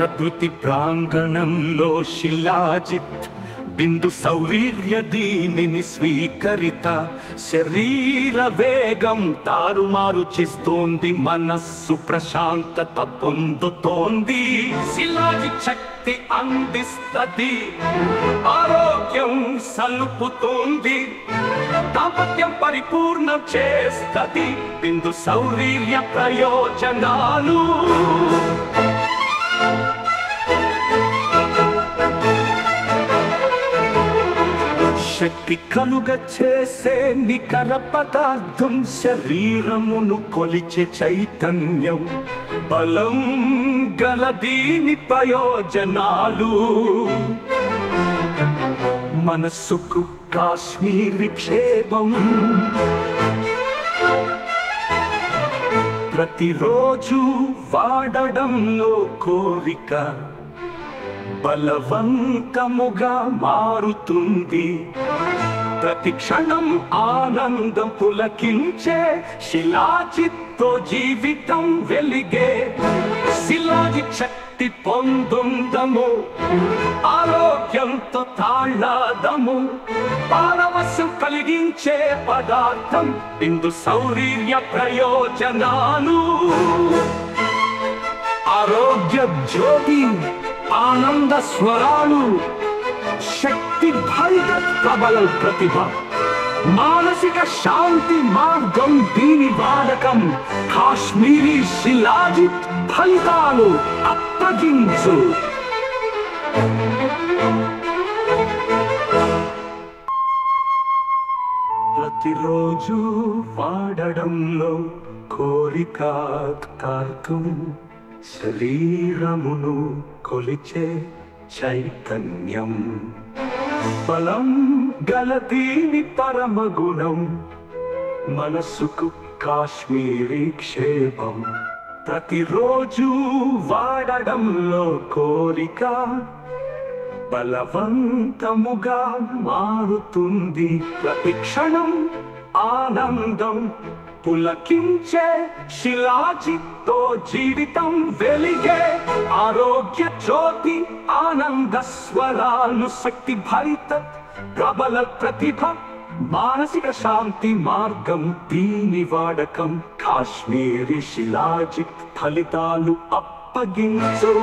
ప్రకృతి ప్రాంగణంలో శిలాజిత్ బిందు సౌరీర్య దీనిని స్వీకరిత శరీర వేగం తారుమారు చేస్తోంది, మనస్సు ప్రశాంతత పొందుతోంది. శిలాజిత్ శక్తి అందిస్తది, ఆరోగ్యం సలుపుతోంది, దాంపత్యం పరిపూర్ణం చేస్తది. బిందు సౌరీర్య ప్రయోజనాలు శక్తి కలుగ చేసే నికర పదార్థం, శరీరమును కొలిచే చైతన్యం, బలం గల దీని ప్రయోజనాలు. మనస్సుకు కాశ్మీరీ క్షేమం, ప్రతిరోజు వాడడంలో కోరిక బలవంతముగా మారుతుంది. ప్రతి క్షణం ఆనందం పులకించే శిలాజిత్తో జీవితం వెలిగే. శిలాజిత్ శక్తి పొందుందము, ఆరోగ్యంతో తాళాదము, పారవశ్యం కలిగించే పదార్థం. బిందు సౌరీర్య ప్రయోజనాలు ఆరోగ్య జ్యోతి, ఆనంద స్వరాలు, శక్తి భరిత ప్రబల ప్రతిభ, మానసిక శాంతి మార్గం దీని వాడకం. కాశ్మీరీ శిలాజిత్ ఫలితాలు అప్పగించు. ప్రతిరోజు వాడడంలో కోరిక తార్కం, శరీరమును కొలిచే చైతన్యం, బలం గల దీని పరమగుణం, మనస్సుకు కాశ్మీరీ క్షేమం. ప్రతిరోజు వాడడంలో కోరిక బలవంతముగా మారుతుంది. ప్రతి క్షణం ఆనందం పులకించే శిలాజిత్తో జీవితం వెలిగే. ఆరోగ్య జ్యోతి, ఆనంద స్వరాలు, శక్తి భరిత ప్రబల ప్రతిభ, మానసిక శాంతి మార్గం దీని వాడకం. కాశ్మీరీ శిలాజిత్ ఫలితాలు అప్పగించు.